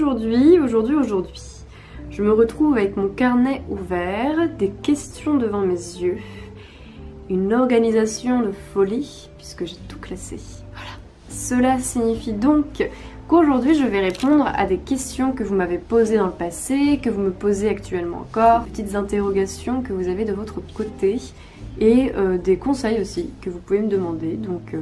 aujourd'hui, je me retrouve avec mon carnet ouvert, des questions devant mes yeux, une organisation de folie, puisque j'ai tout classé. Voilà. Cela signifie donc qu'aujourd'hui je vais répondre à des questions que vous m'avez posées dans le passé, que vous me posez actuellement encore, des petites interrogations que vous avez de votre côté, et des conseils aussi que vous pouvez me demander. Donc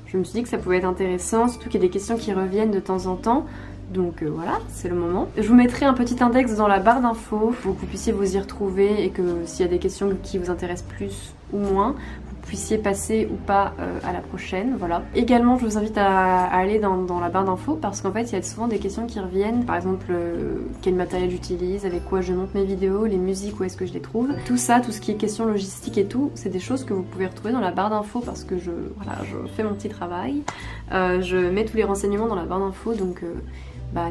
je me suis dit que ça pouvait être intéressant, surtout qu'il y a des questions qui reviennent de temps en temps. Donc voilà, c'est le moment. Je vous mettrai un petit index dans la barre d'infos pour que vous puissiez vous y retrouver et que s'il y a des questions qui vous intéressent plus ou moins, vous puissiez passer ou pas à la prochaine, voilà. Également, je vous invite à aller dans la barre d'infos parce qu'en fait, il y a souvent des questions qui reviennent. Par exemple, quel matériel j'utilise, avec quoi je monte mes vidéos, les musiques, où est-ce que je les trouve. Tout ça, tout ce qui est question logistique et tout, c'est des choses que vous pouvez retrouver dans la barre d'infos parce que je fais mon petit travail. Je mets tous les renseignements dans la barre d'infos, donc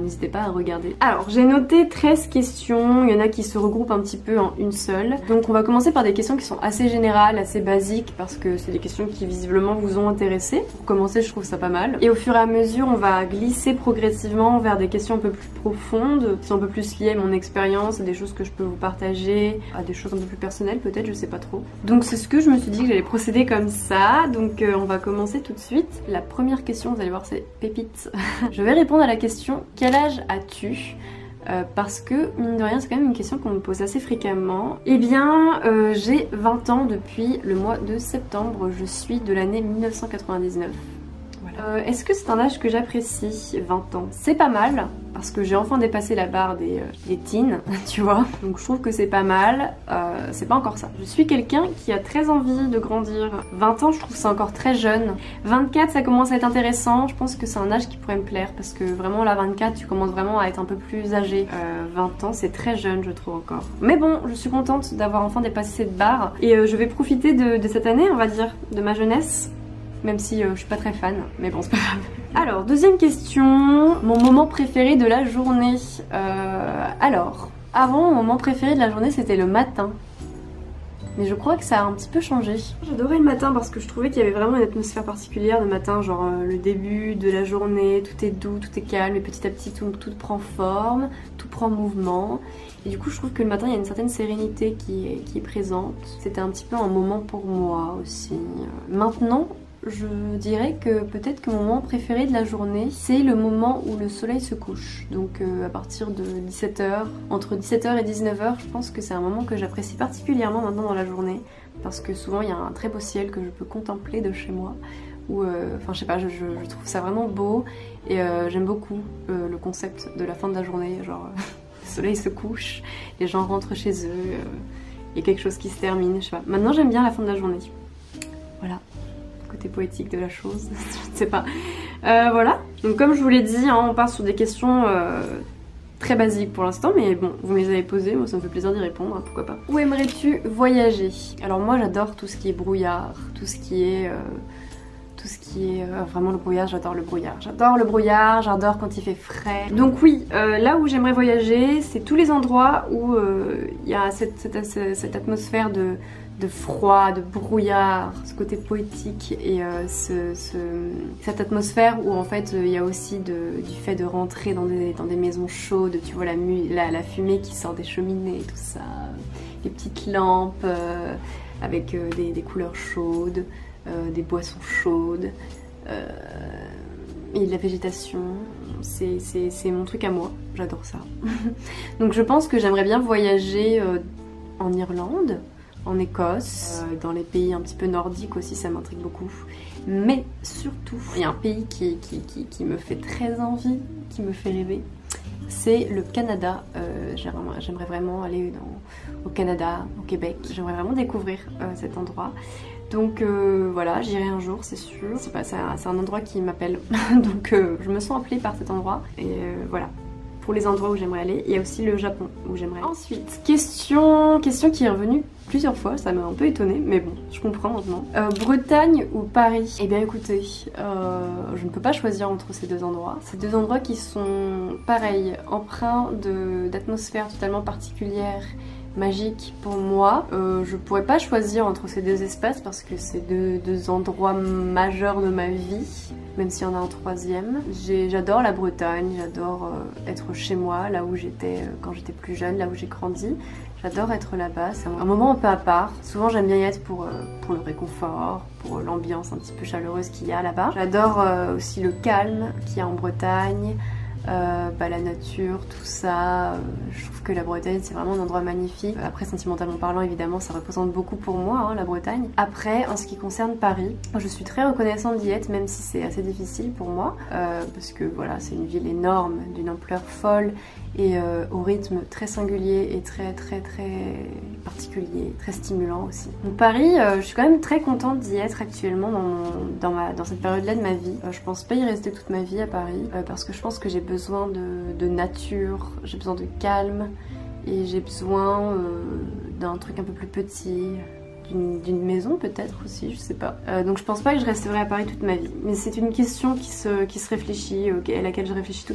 n'hésitez pas à regarder. Alors j'ai noté 13 questions, il y en a qui se regroupent un petit peu en une seule. Donc on va commencer par des questions qui sont assez générales, assez basiques, parce que c'est des questions qui visiblement vous ont intéressé. Pour commencer, je trouve ça pas mal. Et au fur et à mesure, on va glisser progressivement vers des questions un peu plus profondes, qui sont un peu plus liées à mon expérience, à des choses que je peux vous partager, à des choses un peu plus personnelles peut-être, je sais pas trop. Donc c'est ce que je me suis dit que j'allais procéder comme ça. Donc on va commencer tout de suite. La première question, vous allez voir, c'est pépite. Je vais répondre à la question: quel âge as-tu? Parce que, mine de rien, c'est quand même une question qu'on me pose assez fréquemment. Eh bien, j'ai 20 ans depuis le mois de septembre. Je suis de l'année 1999. Voilà. Est-ce que c'est un âge que j'apprécie, 20 ans? C'est pas mal, parce que j'ai enfin dépassé la barre des teens, tu vois. Donc je trouve que c'est pas mal. C'est pas encore ça. Je suis quelqu'un qui a très envie de grandir. 20 ans, je trouve ça encore très jeune. 24, ça commence à être intéressant. Je pense que c'est un âge qui pourrait me plaire, parce que vraiment là, 24, tu commences vraiment à être un peu plus âgé. 20 ans, c'est très jeune, je trouve encore. Mais bon, je suis contente d'avoir enfin dépassé cette barre. Et je vais profiter de cette année, on va dire, de ma jeunesse. Même si je suis pas très fan, mais bon, c'est pas grave. Alors, deuxième question, mon moment préféré de la journée. Alors, avant, mon moment préféré de la journée, c'était le matin. Mais je crois que ça a un petit peu changé. J'adorais le matin parce que je trouvais qu'il y avait vraiment une atmosphère particulière le matin, genre le début de la journée, tout est doux, tout est calme, et petit à petit tout prend forme, tout prend mouvement. Et du coup je trouve que le matin il y a une certaine sérénité qui est présente. C'était un petit peu un moment pour moi aussi. Maintenant, je dirais que peut-être que mon moment préféré de la journée, c'est le moment où le soleil se couche. Donc à partir de 17h, entre 17h et 19h, je pense que c'est un moment que j'apprécie particulièrement maintenant dans la journée. Parce que souvent il y a un très beau ciel que je peux contempler de chez moi. Enfin je sais pas, je trouve ça vraiment beau. Et j'aime beaucoup le concept de la fin de la journée. Genre le soleil se couche, les gens rentrent chez eux, il y a quelque chose qui se termine, je sais pas. Maintenant j'aime bien la fin de la journée. Voilà. Côté poétique de la chose, je ne sais pas. Voilà, donc comme je vous l'ai dit, hein, on part sur des questions très basiques pour l'instant, mais bon, vous me les avez posées, moi ça me fait plaisir d'y répondre, hein, pourquoi pas. Où aimerais-tu voyager? Alors moi j'adore tout ce qui est brouillard, tout ce qui est vraiment le brouillard, j'adore le brouillard. J'adore le brouillard, j'adore quand il fait frais. Donc oui, là où j'aimerais voyager, c'est tous les endroits où il y a cette atmosphère de froid, de brouillard, ce côté poétique et cette atmosphère où en fait il y a aussi du fait de rentrer dans des maisons chaudes, tu vois la fumée qui sort des cheminées et tout ça, les petites lampes avec des couleurs chaudes, des boissons chaudes et de la végétation. C'est mon truc à moi, j'adore ça. Donc je pense que j'aimerais bien voyager en Irlande, en Écosse, dans les pays un petit peu nordiques aussi, ça m'intrigue beaucoup. Mais surtout, il y a un pays qui me fait très envie, qui me fait rêver, c'est le Canada. J'aimerais vraiment aller au Canada, au Québec. J'aimerais vraiment découvrir cet endroit. Donc voilà, j'irai un jour, c'est sûr. C'est un endroit qui m'appelle, donc je me sens appelée par cet endroit. Et voilà. Pour les endroits où j'aimerais aller, il y a aussi le Japon où j'aimerais aller. Ensuite, question qui est revenue plusieurs fois, ça m'a un peu étonnée, mais bon, je comprends maintenant. Bretagne ou Paris? Eh bien écoutez, je ne peux pas choisir entre ces deux endroits. Ces deux endroits qui sont, pareil, empreints d'atmosphère totalement particulière magique pour moi. Je pourrais pas choisir entre ces deux espaces parce que c'est deux endroits majeurs de ma vie, même s'il y en a un troisième. J'adore la Bretagne, j'adore être chez moi, là où j'étais quand j'étais plus jeune, là où j'ai grandi. J'adore être là-bas, c'est un moment un peu à part. Souvent j'aime bien y être pour le réconfort, pour l'ambiance un petit peu chaleureuse qu'il y a là-bas. J'adore aussi le calme qu'il y a en Bretagne. La nature, tout ça, je trouve que la Bretagne c'est vraiment un endroit magnifique. Après, sentimentalement parlant, évidemment ça représente beaucoup pour moi, hein, la Bretagne. Après, en ce qui concerne Paris, je suis très reconnaissante d'y être, même si c'est assez difficile pour moi, parce que voilà, c'est une ville énorme, d'une ampleur folle et au rythme très singulier et très particulier, très stimulant aussi. Donc Paris, je suis quand même très contente d'y être actuellement dans cette période-là de ma vie. Je pense pas y rester toute ma vie à Paris, parce que je pense que j'ai besoin de nature, j'ai besoin de calme et j'ai besoin d'un truc un peu plus petit, d'une maison peut-être aussi, je sais pas. Donc je pense pas que je resterai à Paris toute ma vie, mais c'est une question qui se réfléchit, à laquelle je réfléchis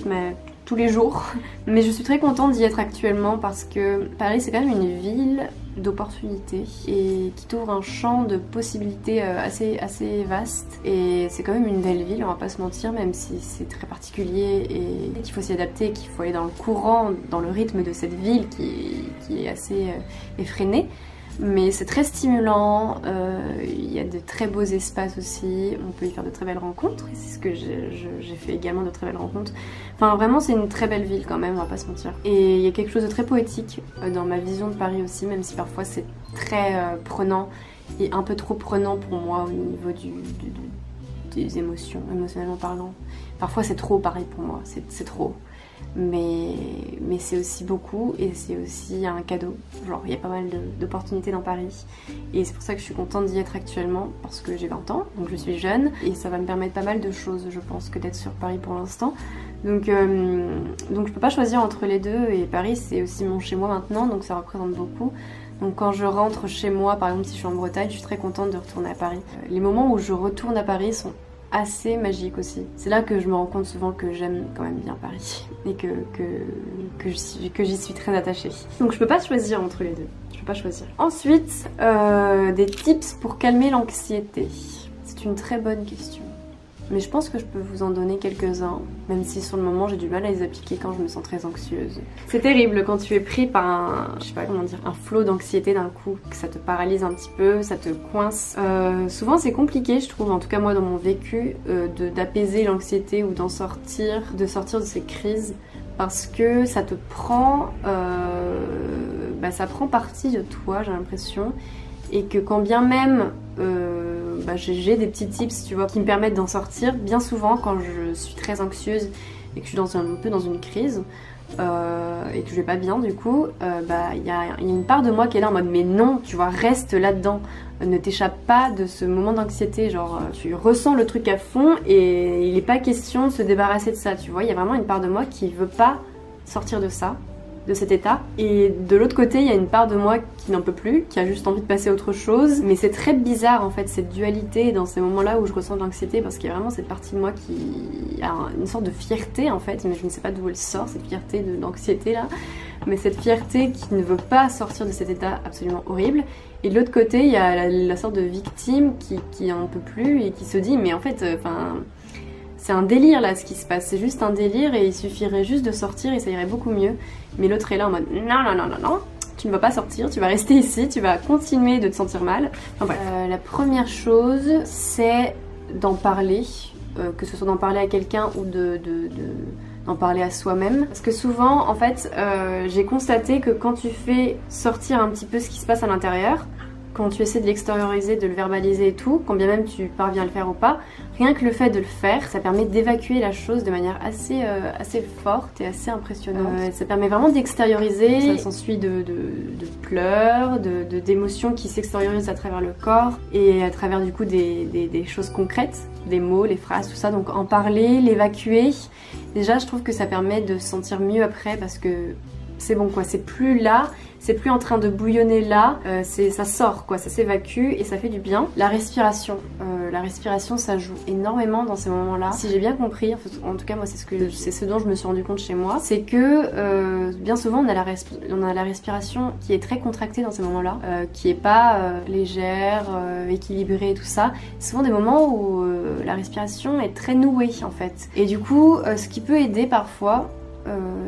tous les jours. Mais je suis très contente d'y être actuellement parce que Paris c'est quand même une ville d'opportunités et qui t'ouvre un champ de possibilités assez vaste, et c'est quand même une belle ville, on va pas se mentir, même si c'est très particulier et qu'il faut s'y adapter, qu'il faut aller dans le courant, dans le rythme de cette ville qui est assez effrénée. Mais c'est très stimulant, il y a de très beaux espaces aussi, on peut y faire de très belles rencontres, et c'est ce que j'ai fait également, de très belles rencontres. Enfin vraiment c'est une très belle ville quand même, on va pas se mentir. Et il y a quelque chose de très poétique dans ma vision de Paris aussi, même si parfois c'est très prenant, et un peu trop prenant pour moi au niveau des émotions, émotionnellement parlant. Parfois c'est trop Paris pour moi, c'est trop. Mais c'est aussi beaucoup, et c'est aussi un cadeau. Genre il y a pas mal d'opportunités dans Paris, et c'est pour ça que je suis contente d'y être actuellement, parce que j'ai 20 ans, donc je suis jeune et ça va me permettre pas mal de choses, je pense, que d'être sur Paris pour l'instant. Donc je peux pas choisir entre les deux, et Paris c'est aussi mon chez moi maintenant, donc ça représente beaucoup. Donc quand je rentre chez moi, par exemple si je suis en Bretagne, je suis très contente de retourner à Paris. Les moments où je retourne à Paris sont assez magique aussi. C'est là que je me rends compte souvent que j'aime quand même bien Paris et que j'y suis très attachée. Donc je peux pas choisir entre les deux. Je peux pas choisir. Ensuite, des tips pour calmer l'anxiété. C'est une très bonne question. Mais je pense que je peux vous en donner quelques-uns, même si sur le moment j'ai du mal à les appliquer quand je me sens très anxieuse. C'est terrible quand tu es pris par je sais pas comment dire, un flot d'anxiété d'un coup, que ça te paralyse un petit peu, ça te coince. Souvent c'est compliqué, je trouve, en tout cas moi dans mon vécu, d'apaiser l'anxiété ou de sortir de ces crises, parce que ça te prend, ça prend partie de toi, j'ai l'impression, et que quand bien même j'ai des petits tips, tu vois, qui me permettent d'en sortir. Bien souvent, quand je suis très anxieuse et que je suis un peu dans une crise et que je vais pas bien, du coup, il y a une part de moi qui est là en mode mais non, tu vois, reste là-dedans, ne t'échappe pas de ce moment d'anxiété, genre tu ressens le truc à fond et il n'est pas question de se débarrasser de ça, tu vois. Il y a vraiment une part de moi qui veut pas sortir de ça, de cet état, et de l'autre côté il y a une part de moi qui n'en peut plus, qui a juste envie de passer à autre chose. Mais c'est très bizarre en fait, cette dualité dans ces moments là où je ressens de l'anxiété, parce qu'il y a vraiment cette partie de moi qui a une sorte de fierté en fait, mais je ne sais pas d'où elle sort, cette fierté d'anxiété là, mais cette fierté qui ne veut pas sortir de cet état absolument horrible. Et de l'autre côté il y a la sorte de victime qui en peut plus et qui se dit mais en fait c'est un délire là ce qui se passe, c'est juste un délire et il suffirait juste de sortir et ça irait beaucoup mieux. Mais l'autre est là en mode non, tu ne vas pas sortir, tu vas rester ici, tu vas continuer de te sentir mal. Enfin, bref. La première chose c'est d'en parler, que ce soit d'en parler à quelqu'un ou d'en parler à soi-même. Parce que souvent en fait j'ai constaté que quand tu fais sortir un petit peu ce qui se passe à l'intérieur, quand tu essaies de l'extérioriser, de le verbaliser et tout, quand bien même tu parviens à le faire ou pas, rien que le fait de le faire, ça permet d'évacuer la chose de manière assez forte et assez impressionnante. Ça permet vraiment d'extérioriser, ça s'ensuit de pleurs, d'émotions qui s'extériorisent à travers le corps et à travers du coup des choses concrètes, des mots, les phrases, tout ça. Donc en parler, l'évacuer, déjà je trouve que ça permet de se sentir mieux après, parce que c'est bon quoi, c'est plus là, c'est plus en train de bouillonner là, ça sort quoi, ça s'évacue et ça fait du bien. La respiration ça joue énormément dans ces moments-là. Si j'ai bien compris, en tout cas moi c'est ce dont je me suis rendu compte chez moi, c'est que bien souvent on a la respiration qui est très contractée dans ces moments-là, qui est pas légère, équilibrée et tout ça. C'est souvent des moments où la respiration est très nouée en fait. Et du coup, ce qui peut aider parfois,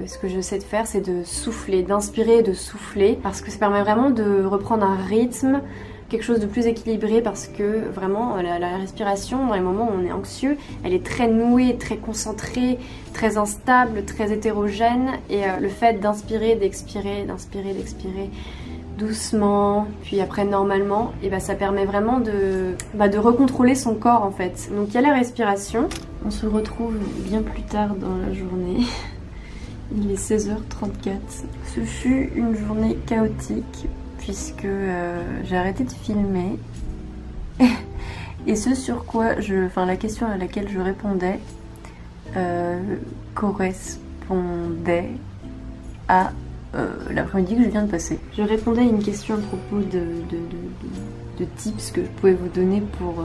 ce que j'essaie de faire, c'est de souffler, d'inspirer et de souffler, parce que ça permet vraiment de reprendre un rythme, quelque chose de plus équilibré, parce que vraiment la respiration dans les moments où on est anxieux, elle est très nouée, très concentrée, très instable, très hétérogène, et le fait d'inspirer, d'expirer, d'inspirer, d'expirer doucement, puis après normalement, et ça permet vraiment de recontrôler son corps en fait. Donc il y a la respiration. On se retrouve bien plus tard dans la journée. Il est 16h34. Ce fut une journée chaotique puisque j'ai arrêté de filmer. Et ce sur quoi la question à laquelle je répondais correspondait à l'après-midi que je viens de passer. Je répondais à une question à propos de tips que je pouvais vous donner pour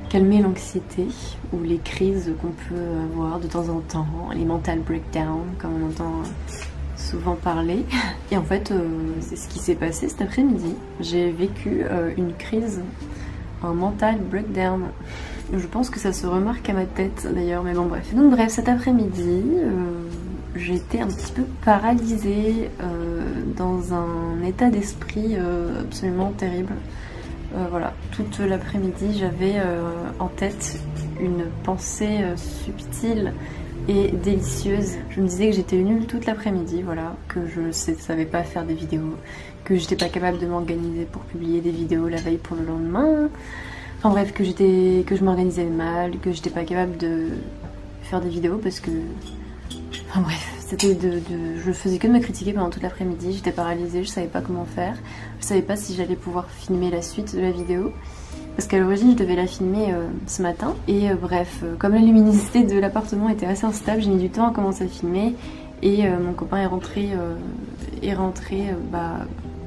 calmer l'anxiété ou les crises qu'on peut avoir de temps en temps, les mental breakdowns comme on entend souvent parler. Et en fait c'est ce qui s'est passé cet après-midi. J'ai vécu une crise, un mental breakdown. Je pense que ça se remarque à ma tête d'ailleurs, mais bon bref. Donc bref, cet après-midi j'étais un petit peu paralysée dans un état d'esprit absolument terrible. Voilà, toute l'après-midi j'avais en tête une pensée subtile et délicieuse. Je me disais que j'étais nulle toute l'après-midi, voilà, que je ne savais pas faire des vidéos, que j'étais pas capable de m'organiser pour publier des vidéos la veille pour le lendemain. Enfin bref, que je m'organisais mal, que j'étais pas capable de faire des vidéos parce que... Enfin bref, je faisais que de me critiquer pendant toute l'après-midi, j'étais paralysée, je savais pas comment faire, je savais pas si j'allais pouvoir filmer la suite de la vidéo, parce qu'à l'origine je devais la filmer ce matin, et bref, comme la luminosité de l'appartement était assez instable, j'ai mis du temps à commencer à filmer, et mon copain est rentré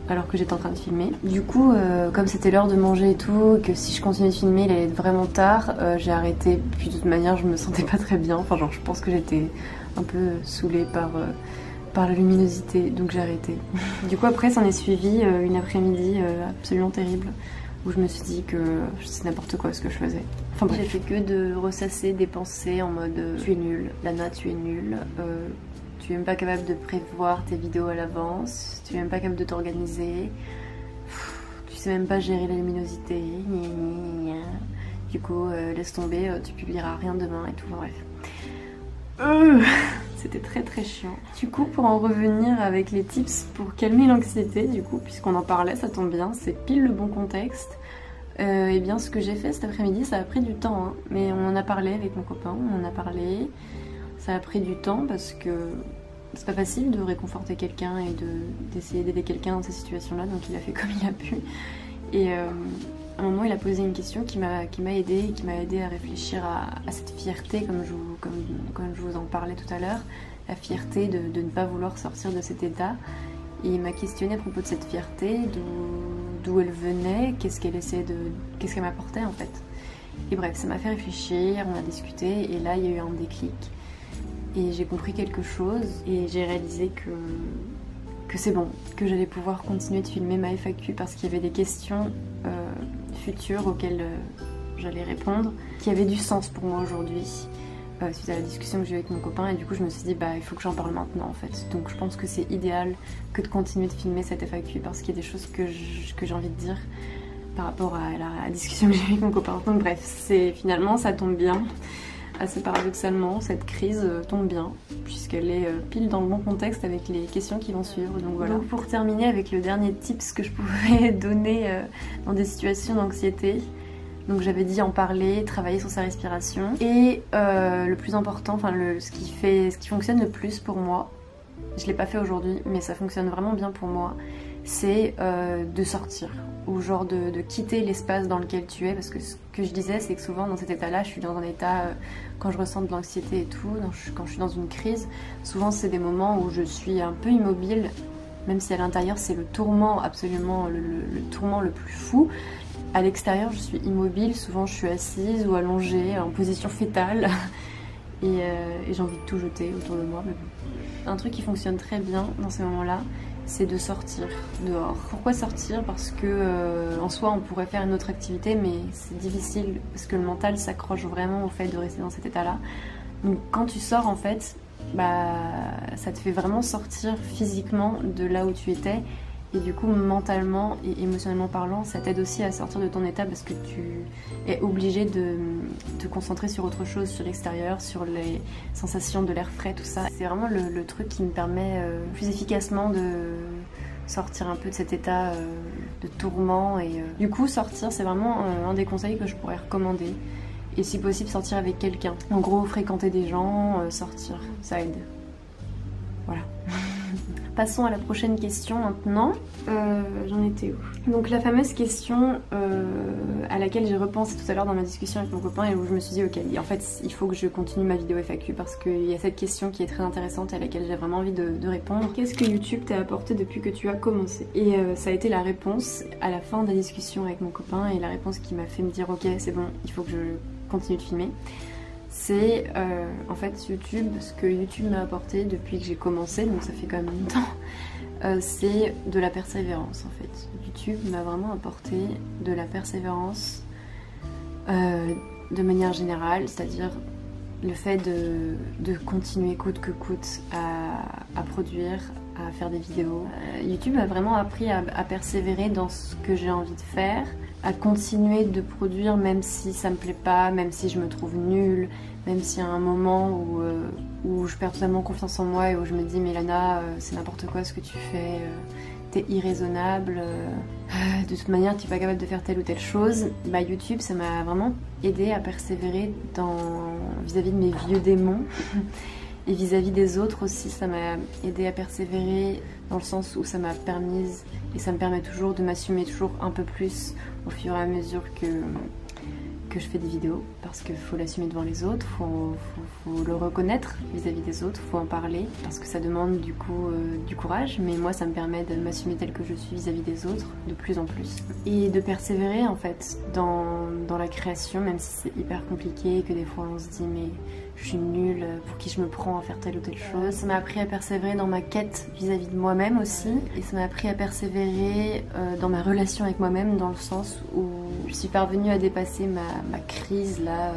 alors que j'étais en train de filmer. Du coup, comme c'était l'heure de manger et tout, que si je continuais de filmer, il allait être vraiment tard, j'ai arrêté. Puis de toute manière, je me sentais pas très bien. Enfin, genre, je pense que j'étais un peu saoulée par la luminosité, donc j'ai arrêté. Du coup, après, s'en est suivi une après-midi absolument terrible, où je me suis dit que c'est n'importe quoi ce que je faisais. Enfin bref, j'ai fait que de ressasser des pensées en mode tu es nulle, Lana, tu es nulle. Tu es même pas capable de prévoir tes vidéos à l'avance, tu es même pas capable de t'organiser, tu sais même pas gérer la luminosité, du coup laisse tomber, tu publieras rien demain et tout, bref. C'était très très chiant. Du coup, pour en revenir avec les tips pour calmer l'anxiété, du coup, puisqu'on en parlait, ça tombe bien, c'est pile le bon contexte. Et bien ce que j'ai fait cet après-midi, ça a pris du temps, hein, mais on en a parlé avec mon copain, on en a parlé. Ça a pris du temps parce que c'est pas facile de réconforter quelqu'un et d'essayer d'aider quelqu'un dans ces situations-là, donc il a fait comme il a pu. Et à un moment, il a posé une question qui m'a aidée, à réfléchir à cette fierté, comme je vous en parlais tout à l'heure, la fierté de ne pas vouloir sortir de cet état. Et il m'a questionné à propos de cette fierté, d'où elle venait, qu'est-ce qu'elle m'apportait en fait. Et bref, ça m'a fait réfléchir, on a discuté, et là il y a eu un déclic. Et j'ai compris quelque chose et j'ai réalisé que c'est bon, que j'allais pouvoir continuer de filmer ma FAQ parce qu'il y avait des questions futures auxquelles j'allais répondre, qui avaient du sens pour moi aujourd'hui, suite à la discussion que j'ai eue avec mon copain, et du coup je me suis dit il faut que j'en parle maintenant en fait. Donc je pense que c'est idéal que de continuer de filmer cette FAQ parce qu'il y a des choses que j'ai envie de dire par rapport à la discussion que j'ai eue avec mon copain. Donc bref, finalement ça tombe bien. Assez paradoxalement, cette crise tombe bien, puisqu'elle est pile dans le bon contexte avec les questions qui vont suivre. Donc voilà. Donc pour terminer avec le dernier tips que je pouvais donner dans des situations d'anxiété, donc j'avais dit en parler, travailler sur sa respiration. Et le plus important, ce qui fonctionne le plus pour moi, je l'ai pas fait aujourd'hui, mais ça fonctionne vraiment bien pour moi, c'est de sortir, ou genre de quitter l'espace dans lequel tu es, parce que ce que je disais c'est que souvent dans cet état-là, je suis dans un état, quand je ressens de l'anxiété et tout, quand je suis dans une crise, souvent c'est des moments où je suis un peu immobile, Même si à l'intérieur c'est le tourment, absolument le tourment le plus fou, à l'extérieur je suis immobile, souvent je suis assise ou allongée en position fétale et j'ai envie de tout jeter autour de moi. Mais bon. Un truc qui fonctionne très bien dans ces moments-là, c'est de sortir dehors. Pourquoi sortir? Parce que en soi on pourrait faire une autre activité, mais c'est difficile parce que le mental s'accroche vraiment au fait de rester dans cet état-là. Donc quand tu sors en fait, bah ça te fait vraiment sortir physiquement de là où tu étais, et du coup mentalement et émotionnellement parlant ça t'aide aussi à sortir de ton état parce que tu es obligé de te concentrer sur autre chose, sur l'extérieur, sur les sensations de l'air frais, tout ça. C'est vraiment le truc qui me permet plus efficacement de sortir un peu de cet état de tourment, et du coup sortir c'est vraiment un des conseils que je pourrais recommander. Et si possible sortir avec quelqu'un. En gros fréquenter des gens, sortir, ça aide. Voilà. Passons à la prochaine question maintenant. J'en étais où? Donc la fameuse question à laquelle j'ai repensé tout à l'heure dans ma discussion avec mon copain et où je me suis dit ok, en fait il faut que je continue ma vidéo FAQ parce qu'il y a cette question qui est très intéressante et à laquelle j'ai vraiment envie de répondre. Qu'est-ce que YouTube t'a apporté depuis que tu as commencé? Et ça a été la réponse à la fin de la discussion avec mon copain, et la réponse qui m'a fait me dire ok c'est bon, il faut que je continue de filmer. C'est en fait YouTube, ce que YouTube m'a apporté depuis que j'ai commencé, donc ça fait quand même longtemps, c'est de la persévérance en fait. YouTube m'a vraiment apporté de la persévérance de manière générale, c'est-à-dire le fait de continuer coûte que coûte à produire, à faire des vidéos. YouTube m'a vraiment appris à persévérer dans ce que j'ai envie de faire, à continuer de produire même si ça me plaît pas, même si je me trouve nulle, même s'il y a un moment où je perds totalement confiance en moi et où je me dis mais Lana, c'est n'importe quoi ce que tu fais, t'es irraisonnable, de toute manière tu es pas capable de faire telle ou telle chose. Bah YouTube ça m'a vraiment aidé à persévérer vis-à-vis de mes vieux démons. Et vis-à-vis des autres aussi, ça m'a aidé à persévérer dans le sens où ça m'a permis, et ça me permet toujours de m'assumer toujours un peu plus au fur et à mesure que je fais des vidéos, parce qu'il faut l'assumer devant les autres, faut le reconnaître vis-à-vis des autres, faut en parler, parce que ça demande du coup du courage, mais moi ça me permet de m'assumer telle que je suis vis-à-vis des autres de plus en plus. Et de persévérer en fait dans la création, même si c'est hyper compliqué, que des fois on se dit mais je suis nulle, pour qui je me prends à faire telle ou telle chose. Ça m'a appris à persévérer dans ma quête vis-à-vis de moi-même aussi, et ça m'a appris à persévérer dans ma relation avec moi-même, dans le sens où je suis parvenue à dépasser ma crise là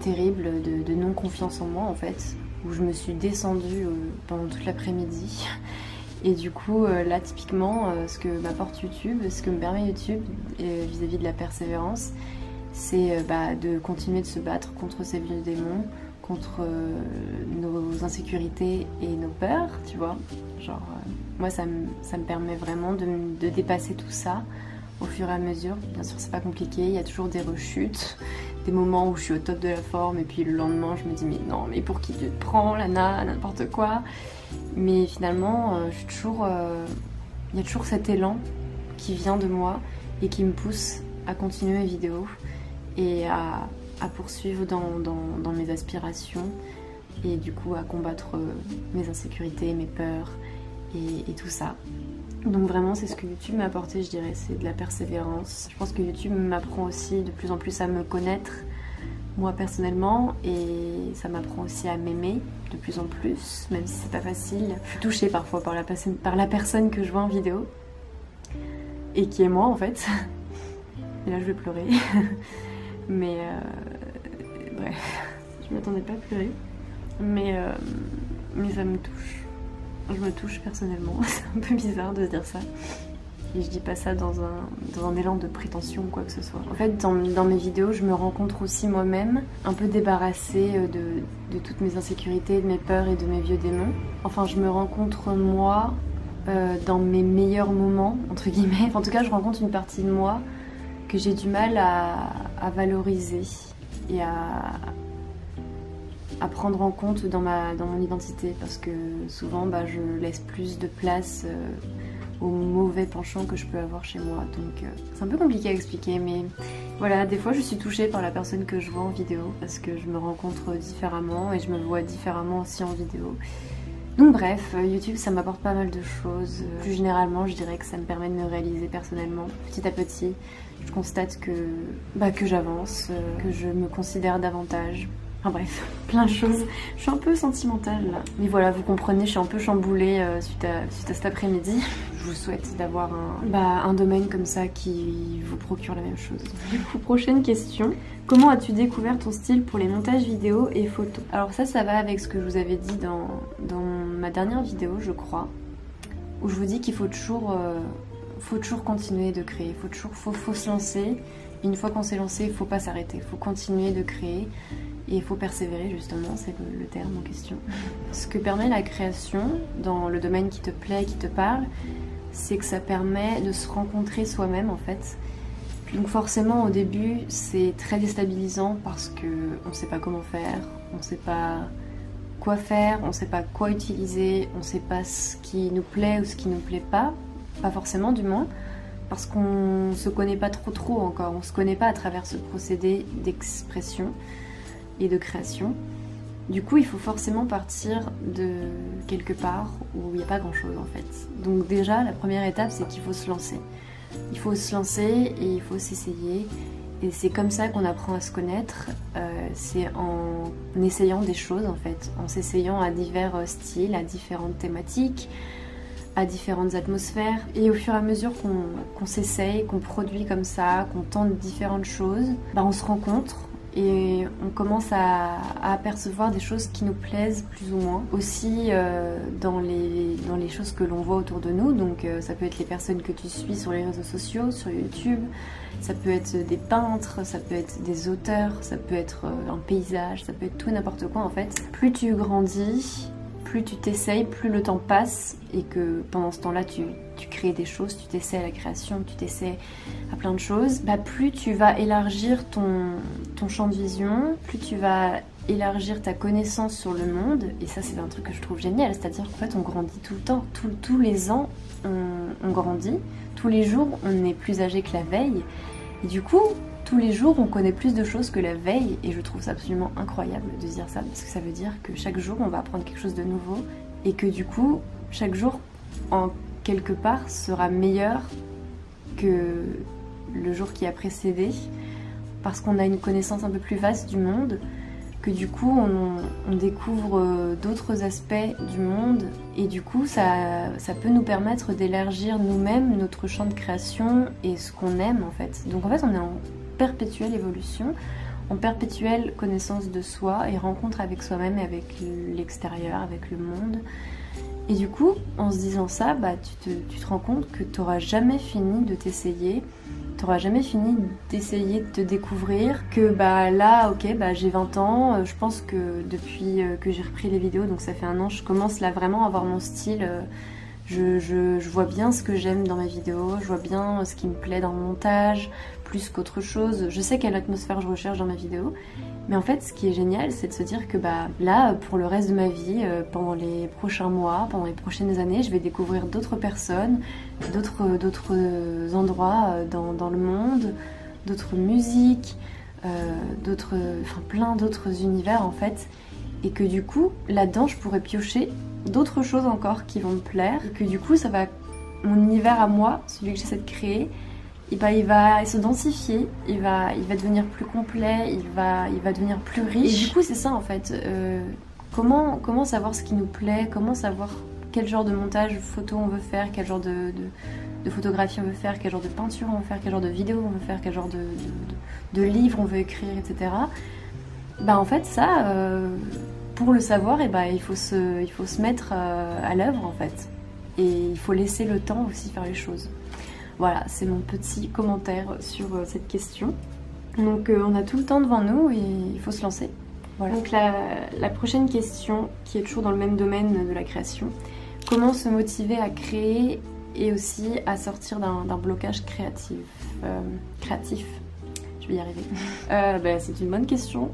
terrible de non-confiance en moi en fait, où je me suis descendue pendant toute l'après-midi. Et du coup là typiquement ce que m'apporte YouTube, ce que me permet YouTube vis-à-vis de la persévérance, c'est de continuer de se battre contre ces vieux démons, contre nos insécurités et nos peurs, tu vois. Genre moi ça me permet vraiment de dépasser tout ça au fur et à mesure. Bien sûr c'est pas compliqué, il y a toujours des rechutes, des moments où je suis au top de la forme et puis le lendemain je me dis mais non, mais pour qui tu te prends Lana, n'importe quoi. Mais finalement je suis toujours, il y a toujours cet élan qui vient de moi et qui me pousse à continuer mes vidéos et à poursuivre dans mes aspirations, et du coup à combattre mes insécurités, mes peurs et tout ça. Donc vraiment c'est ce que YouTube m'a apporté, je dirais, c'est de la persévérance. Je pense que YouTube m'apprend aussi de plus en plus à me connaître moi personnellement, et ça m'apprend aussi à m'aimer de plus en plus, même si c'est pas facile. Je suis touchée parfois par la personne que je vois en vidéo et qui est moi en fait. Et là je vais pleurer. Mais bref, je m'attendais pas à pleurer, mais ça me touche. Je me touche personnellement, c'est un peu bizarre de se dire ça. Et je dis pas ça dans un élan de prétention ou quoi que ce soit. En fait, dans mes vidéos, je me rencontre aussi moi-même, un peu débarrassée de toutes mes insécurités, de mes peurs et de mes vieux démons. Enfin, je me rencontre moi dans mes meilleurs moments, entre guillemets. Enfin, en tout cas, je rencontre une partie de moi que j'ai du mal à valoriser et à prendre en compte dans mon identité, parce que souvent je laisse plus de place aux mauvais penchants que je peux avoir chez moi. Donc c'est un peu compliqué à expliquer, mais voilà, des fois je suis touchée par la personne que je vois en vidéo parce que je me rencontre différemment et je me vois différemment aussi en vidéo. Donc bref, YouTube ça m'apporte pas mal de choses. Plus généralement je dirais que ça me permet de me réaliser personnellement. Petit à petit, je constate que j'avance, que je me considère davantage. Enfin bref, plein de choses. Je suis un peu sentimentale là. Mais voilà, vous comprenez, je suis un peu chamboulée suite à cet après-midi. Je vous souhaite d'avoir un domaine comme ça qui vous procure la même chose. Du coup, prochaine question. Comment as-tu découvert ton style pour les montages vidéo et photos? Alors ça va avec ce que je vous avais dit dans ma dernière vidéo, je crois, où je vous dis qu'il faut toujours continuer de créer, faut se lancer. Et une fois qu'on s'est lancé, il faut pas s'arrêter, il faut continuer de créer. Et il faut persévérer justement, c'est le terme en question. Ce que permet la création dans le domaine qui te plaît, qui te parle, c'est que ça permet de se rencontrer soi-même en fait. Donc forcément au début c'est très déstabilisant parce qu'on ne sait pas comment faire, on ne sait pas quoi faire, on ne sait pas quoi utiliser, on ne sait pas ce qui nous plaît ou ce qui nous plaît pas forcément du moins, parce qu'on ne se connaît pas trop encore, on ne se connaît pas à travers ce procédé d'expression et de création. Du coup il faut forcément partir de quelque part où il n'y a pas grand chose en fait. Donc déjà la première étape c'est qu'il faut se lancer. Il faut se lancer et il faut s'essayer. Et c'est comme ça qu'on apprend à se connaître, c'est en essayant des choses en fait, en s'essayant à divers styles, à différentes thématiques, à différentes atmosphères. Et au fur et à mesure qu'on s'essaye, qu'on produit comme ça, qu'on tente différentes choses, on se rencontre. Et on commence à apercevoir des choses qui nous plaisent plus ou moins. Aussi dans les choses que l'on voit autour de nous. Donc ça peut être les personnes que tu suis sur les réseaux sociaux, sur YouTube. Ça peut être des peintres, ça peut être des auteurs, ça peut être un paysage, ça peut être tout et n'importe quoi en fait. Plus tu grandis, plus tu t'essayes, plus le temps passe et que pendant ce temps-là tu crées des choses, tu t'essaies à la création, tu t'essaies à plein de choses, plus tu vas élargir ton champ de vision, plus tu vas élargir ta connaissance sur le monde. Et ça c'est un truc que je trouve génial, c'est-à-dire qu'en fait on grandit tout le temps, tous les ans on grandit, tous les jours on est plus âgé que la veille et du coup tous les jours on connaît plus de choses que la veille et je trouve ça absolument incroyable de dire ça parce que ça veut dire que chaque jour on va apprendre quelque chose de nouveau et que du coup chaque jour en quelque part sera meilleur que le jour qui a précédé parce qu'on a une connaissance un peu plus vaste du monde, que du coup on découvre d'autres aspects du monde et du coup ça peut nous permettre d'élargir nous-mêmes notre champ de création et ce qu'on aime en fait. Donc en fait on est en perpétuelle évolution, en perpétuelle connaissance de soi et rencontre avec soi-même et avec l'extérieur, avec le monde. Et du coup, en se disant ça, tu te rends compte que tu n'auras jamais fini de t'essayer, tu n'auras jamais fini d'essayer de te découvrir, que là, ok, j'ai 20 ans, je pense que depuis que j'ai repris les vidéos, donc ça fait 1 an, je commence là vraiment à avoir mon style, je vois bien ce que j'aime dans mes vidéos, je vois bien ce qui me plaît dans le montage, plus qu'autre chose, je sais quelle atmosphère je recherche dans mes vidéos. Mais en fait, ce qui est génial, c'est de se dire que là, pour le reste de ma vie, pendant les prochains mois, pendant les prochaines années, je vais découvrir d'autres personnes, d'autres endroits dans le monde, d'autres musiques, plein d'autres univers en fait. Et que du coup, là-dedans, je pourrais piocher d'autres choses encore qui vont me plaire. Et que du coup, mon univers à moi, celui que j'essaie de créer, il va se densifier, il va devenir plus complet, il va devenir plus riche. Et du coup c'est ça en fait, comment savoir ce qui nous plaît, comment savoir quel genre de montage photo on veut faire, quel genre de photographie on veut faire, quel genre de peinture on veut faire, quel genre de vidéo on veut faire, quel genre de livre on veut écrire, etc. En fait ça, pour le savoir, il faut se mettre à l'œuvre en fait. Et il faut laisser le temps aussi faire les choses. Voilà, c'est mon petit commentaire sur cette question. Donc on a tout le temps devant nous et il faut se lancer. Voilà. Donc la prochaine question, qui est toujours dans le même domaine de la création, comment se motiver à créer et aussi à sortir d'un blocage créatif. Je vais y arriver. C'est une bonne question.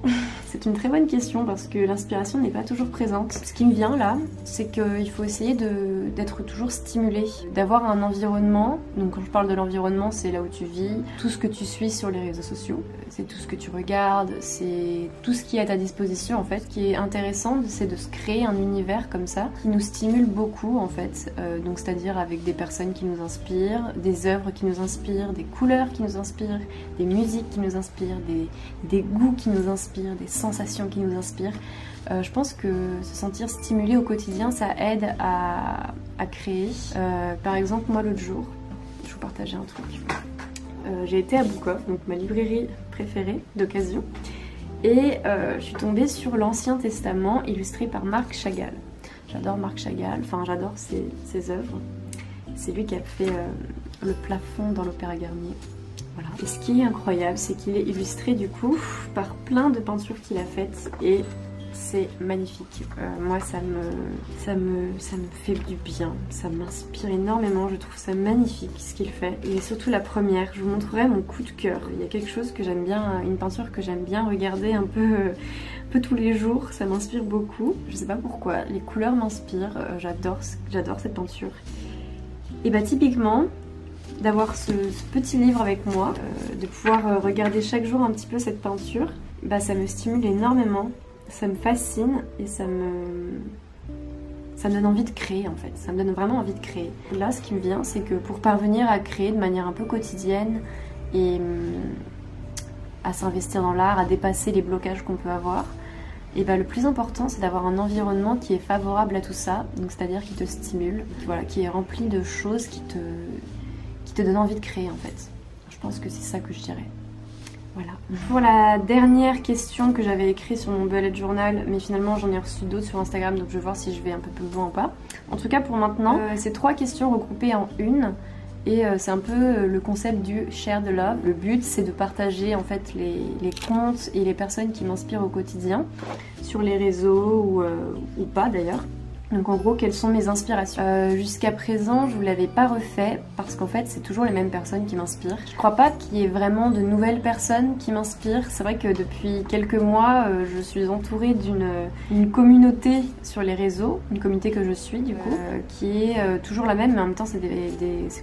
C'est une très bonne question parce que l'inspiration n'est pas toujours présente. Ce qui me vient là, c'est qu'il faut essayer d'être toujours stimulé, d'avoir un environnement. Donc quand je parle de l'environnement, c'est là où tu vis, tout ce que tu suis sur les réseaux sociaux, c'est tout ce que tu regardes, c'est tout ce qui est à ta disposition en fait. Ce qui est intéressant, c'est de se créer un univers comme ça qui nous stimule beaucoup en fait. Donc c'est-à-dire avec des personnes qui nous inspirent, des œuvres qui nous inspirent, des couleurs qui nous inspirent, des musiques qui nous inspirent, des goûts qui nous inspirent, des sensations qui nous inspirent. Je pense que se sentir stimulé au quotidien, ça aide à créer. Par exemple, moi l'autre jour, je vais vous partager un truc. J'ai été à Bukov, donc ma librairie préférée d'occasion, et je suis tombée sur l'Ancien Testament illustré par Marc Chagall. J'adore Marc Chagall, enfin j'adore ses œuvres. C'est lui qui a fait le plafond dans l'Opéra Garnier. Voilà. Et ce qui est incroyable, c'est qu'il est illustré du coup par plein de peintures qu'il a faites et c'est magnifique. Moi ça me fait du bien, ça m'inspire énormément, je trouve ça magnifique ce qu'il fait. Et surtout la première, je vous montrerai mon coup de cœur. Il y a quelque chose que j'aime bien, une peinture que j'aime bien regarder un peu tous les jours, ça m'inspire beaucoup. Je sais pas pourquoi, les couleurs m'inspirent, j'adore cette peinture. Et bah typiquement, d'avoir ce petit livre avec moi, de pouvoir regarder chaque jour un petit peu cette peinture, bah ça me stimule énormément, ça me fascine et ça me donne envie de créer en fait, ça me donne vraiment envie de créer. Là ce qui me vient c'est que pour parvenir à créer de manière un peu quotidienne et à s'investir dans l'art, à dépasser les blocages qu'on peut avoir, et bah, le plus important c'est d'avoir un environnement qui est favorable à tout ça, donc c'est-à-dire qui te stimule, voilà, qui est rempli de choses qui te donne envie de créer en fait. Je pense que c'est ça que je dirais. Voilà. Pour la dernière question que j'avais écrite sur mon bullet journal, mais finalement j'en ai reçu d'autres sur Instagram, donc je vais voir si je vais un peu plus loin ou pas. En tout cas pour maintenant, c'est 3 questions regroupées en une. Et c'est un peu le concept du share the love. Le but c'est de partager en fait les comptes et les personnes qui m'inspirent au quotidien sur les réseaux ou pas d'ailleurs. Donc en gros, quelles sont mes inspirations? Jusqu'à présent, je vous l'avais pas refait parce qu'en fait, c'est toujours les mêmes personnes qui m'inspirent. Je crois pas qu'il y ait vraiment de nouvelles personnes qui m'inspirent. C'est vrai que depuis quelques mois, je suis entourée d'une communauté sur les réseaux, une communauté que je suis du coup, qui est toujours la même, mais en même temps, c'est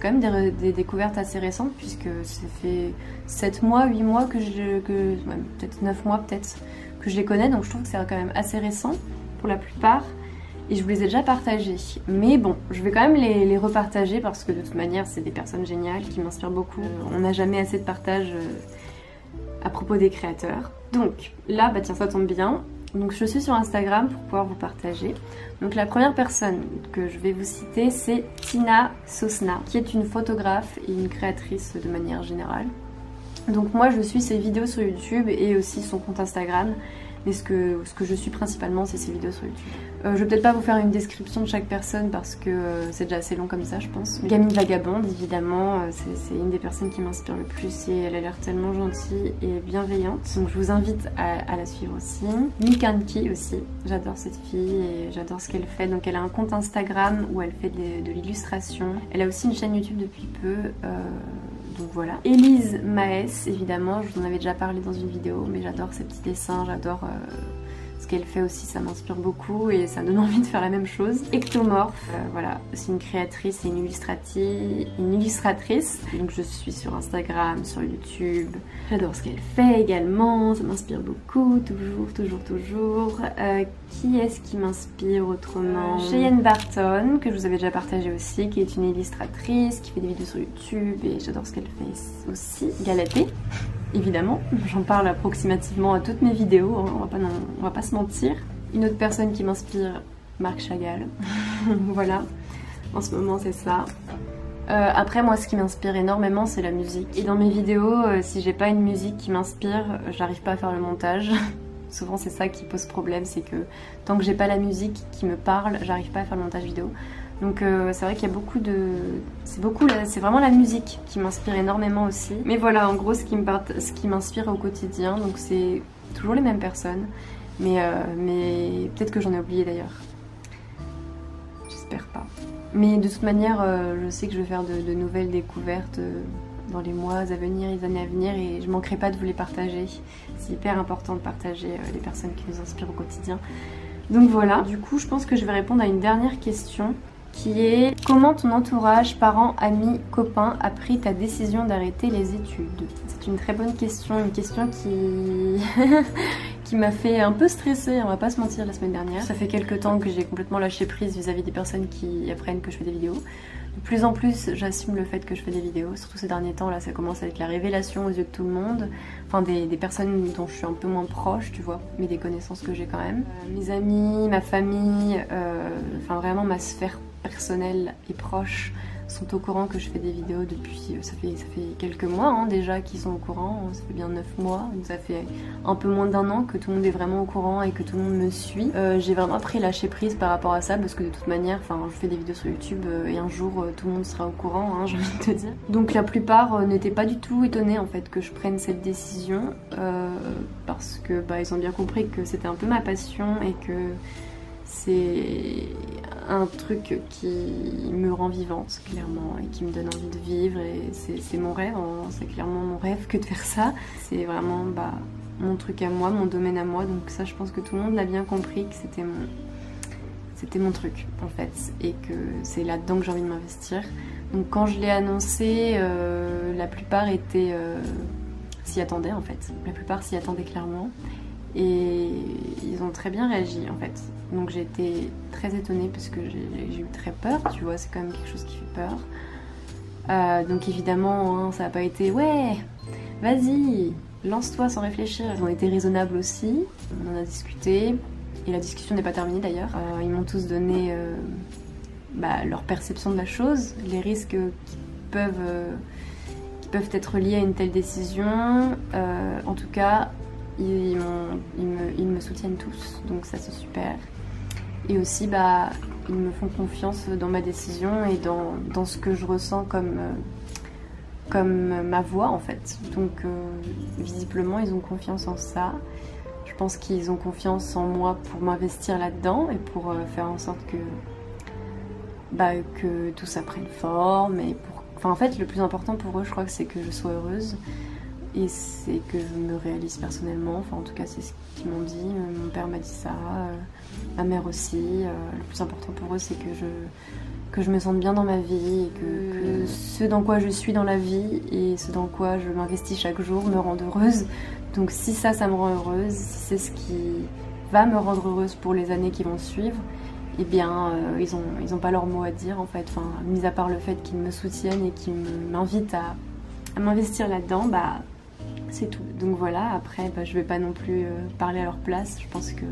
quand même des découvertes assez récentes puisque ça fait 7 mois, 8 mois peut-être 9 mois peut-être que je les connais, donc je trouve que c'est quand même assez récent pour la plupart. Et je vous les ai déjà partagés. Mais bon, je vais quand même les repartager parce que de toute manière, c'est des personnes géniales qui m'inspirent beaucoup. On n'a jamais assez de partage à propos des créateurs. Donc là, bah tiens, ça tombe bien. Donc je suis sur Instagram pour pouvoir vous partager. Donc la première personne que je vais vous citer, c'est Tina Sosna, qui est une photographe et une créatrice de manière générale. Donc moi, je suis ses vidéos sur YouTube et aussi son compte Instagram. Mais ce que je suis principalement, c'est ses vidéos sur YouTube. Je vais peut-être pas vous faire une description de chaque personne parce que c'est déjà assez long comme ça, je pense. Gamine Vagabonde, évidemment, c'est une des personnes qui m'inspire le plus et elle a l'air tellement gentille et bienveillante. Donc je vous invite à la suivre aussi. Mikanki aussi, j'adore cette fille et j'adore ce qu'elle fait. Donc elle a un compte Instagram où elle fait de l'illustration. Elle a aussi une chaîne YouTube depuis peu. Donc voilà. Elise Maes, évidemment, je vous en avais déjà parlé dans une vidéo, mais j'adore ses petits dessins, j'adore ce qu'elle fait aussi, ça m'inspire beaucoup et ça me donne envie de faire la même chose. Ectomorph, voilà, c'est une créatrice et une illustratrice. Donc je suis sur Instagram, sur YouTube. J'adore ce qu'elle fait également, ça m'inspire beaucoup, toujours. Qui est-ce qui m'inspire autrement? Cheyenne Barton, que je vous avais déjà partagé aussi, qui est une illustratrice, qui fait des vidéos sur YouTube et j'adore ce qu'elle fait aussi. Galatée, évidemment, j'en parle approximativement à toutes mes vidéos, hein, on va pas se mentir. Une autre personne qui m'inspire, Marc Chagall. Voilà, en ce moment c'est ça. Après moi ce qui m'inspire énormément c'est la musique. Et dans mes vidéos, si j'ai pas une musique qui m'inspire, j'arrive pas à faire le montage. Souvent c'est ça qui pose problème, c'est que tant que j'ai pas la musique qui me parle, j'arrive pas à faire le montage vidéo. Donc c'est vrai qu'il y a beaucoup de... C'est vraiment la musique qui m'inspire énormément aussi. Mais voilà, en gros ce qui m'inspire au quotidien, donc c'est toujours les mêmes personnes. Mais peut-être que j'en ai oublié d'ailleurs. J'espère pas. Mais de toute manière, je sais que je vais faire de nouvelles découvertes dans les mois à venir, les années à venir, et je manquerai pas de vous les partager. C'est hyper important de partager les personnes qui nous inspirent au quotidien. Donc voilà, du coup je pense que je vais répondre à une dernière question qui est: comment ton entourage, parents, amis, copains a pris ta décision d'arrêter les études? C'est une très bonne question, une question qui qui m'a fait un peu stresser, on va pas se mentir, la semaine dernière. Ça fait quelques temps que j'ai complètement lâché prise vis-à-vis des personnes qui apprennent que je fais des vidéos. De plus en plus, j'assume le fait que je fais des vidéos, surtout ces derniers temps, là ça commence avec la révélation aux yeux de tout le monde, enfin des personnes dont je suis un peu moins proche, tu vois, mais des connaissances que j'ai quand même. Mes amis, ma famille, enfin vraiment ma sphère personnelle et proche sont au courant que je fais des vidéos depuis, ça fait quelques mois hein, déjà qu'ils sont au courant, ça fait bien 9 mois, donc ça fait un peu moins d'1 an que tout le monde est vraiment au courant et que tout le monde me suit. J'ai vraiment pris lâcher prise par rapport à ça parce que de toute manière, enfin je fais des vidéos sur YouTube et un jour tout le monde sera au courant, hein, j'ai envie de te dire. Donc la plupart n'étaient pas du tout étonnés en fait que je prenne cette décision parce que bah, ils ont bien compris que c'était un peu ma passion et que c'est un truc qui me rend vivante clairement et qui me donne envie de vivre, et c'est mon rêve, hein. C'est clairement mon rêve que de faire ça. C'est vraiment bah, mon truc à moi, mon domaine à moi, donc ça je pense que tout le monde l'a bien compris que c'était mon truc en fait et que c'est là-dedans que j'ai envie de m'investir. Donc quand je l'ai annoncé, la plupart s'y attendaient en fait, la plupart s'y attendaient clairement. Et ils ont très bien réagi en fait. Donc j'ai été très étonnée parce que j'ai eu très peur, tu vois, c'est quand même quelque chose qui fait peur. Donc évidemment, hein, ça n'a pas été ouais, vas-y, lance-toi sans réfléchir. Ils ont été raisonnables aussi, on en a discuté. Et la discussion n'est pas terminée d'ailleurs. Ils m'ont tous donné bah, leur perception de la chose, les risques qui peuvent être liés à une telle décision. En tout cas, ils me soutiennent tous, donc ça c'est super. Et aussi, bah, ils me font confiance dans ma décision et dans ce que je ressens comme ma voix en fait. Donc visiblement, ils ont confiance en ça. Je pense qu'ils ont confiance en moi pour m'investir là-dedans et pour faire en sorte que tout ça prenne forme. Et enfin, en fait, le plus important pour eux, je crois que c'est que je sois heureuse. Et c'est que je me réalise personnellement, enfin en tout cas c'est ce qu'ils m'ont dit, mon père m'a dit ça, ma mère aussi. Le plus important pour eux c'est que je me sente bien dans ma vie et que ce dans quoi je suis dans la vie et ce dans quoi je m'investis chaque jour me rend heureuse. Donc si ça me rend heureuse, si c'est ce qui va me rendre heureuse pour les années qui vont suivre, eh bien ils ont pas leur mot à dire en fait, enfin, mis à part le fait qu'ils me soutiennent et qu'ils m'invitent à m'investir là-dedans, bah c'est tout. Donc voilà, après bah, je vais pas non plus parler à leur place, je pense que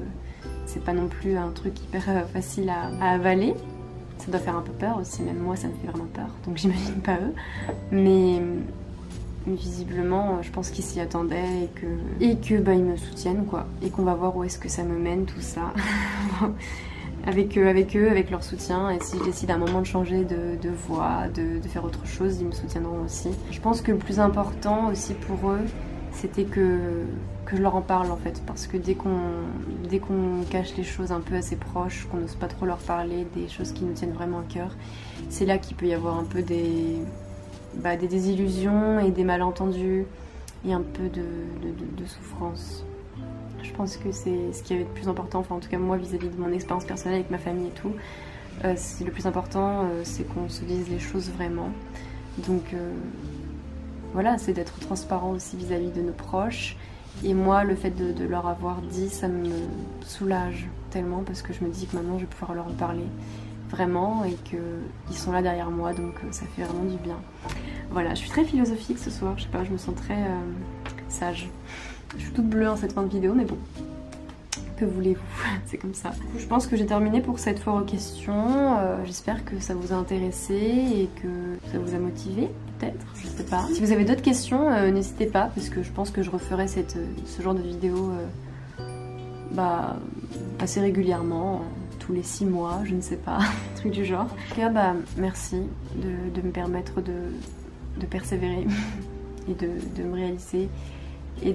c'est pas non plus un truc hyper facile à avaler. Ça doit faire un peu peur aussi, même moi ça me fait vraiment peur, donc j'imagine pas eux. Mais visiblement je pense qu'ils s'y attendaient et que bah, ils me soutiennent quoi, et qu'on va voir où est-ce que ça me mène tout ça. Avec eux, avec leur soutien, et si je décide à un moment de changer de voie, de faire autre chose, ils me soutiendront aussi. Je pense que le plus important aussi pour eux, c'était que je leur en parle en fait, parce que dès qu'on cache les choses un peu à ses proches, qu'on n'ose pas trop leur parler des choses qui nous tiennent vraiment à cœur, c'est là qu'il peut y avoir un peu des désillusions et des malentendus et un peu de souffrance. Je pense que c'est ce qui avait de plus important, enfin en tout cas moi vis-à-vis de mon expérience personnelle avec ma famille et tout, le plus important c'est qu'on se dise les choses vraiment. Donc voilà, c'est d'être transparent aussi vis-à-vis de nos proches. Et moi, le fait de leur avoir dit, ça me soulage tellement parce que je me dis que maintenant je vais pouvoir leur en parler vraiment et qu'ils sont là derrière moi, donc ça fait vraiment du bien. Voilà, je suis très philosophique ce soir, je sais pas, je me sens très sage. Je suis toute bleue en cette fin de vidéo, mais bon, que voulez-vous, c'est comme ça. Je pense que j'ai terminé pour cette foire aux questions. J'espère que ça vous a intéressé et que ça vous a motivé, peut-être, je sais pas. Si vous avez d'autres questions, n'hésitez pas, parce que je pense que je referai ce genre de vidéo assez régulièrement, tous les 6 mois, je ne sais pas, un truc du genre. En tout cas, merci de me permettre de persévérer et de me réaliser et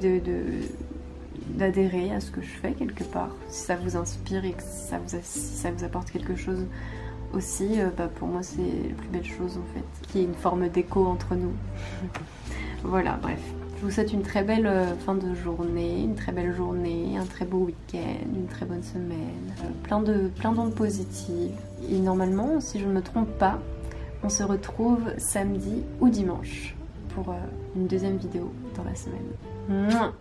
d'adhérer à ce que je fais quelque part. Si ça vous inspire et que si ça vous apporte quelque chose aussi, pour moi c'est la plus belle chose en fait, qu'il y ait une forme d'écho entre nous. Voilà, bref. Je vous souhaite une très belle fin de journée, une très belle journée, un très beau week-end, une très bonne semaine, plein d'ondes positives. Et normalement, si je ne me trompe pas, on se retrouve samedi ou dimanche pour une deuxième vidéo dans la semaine. Mouah.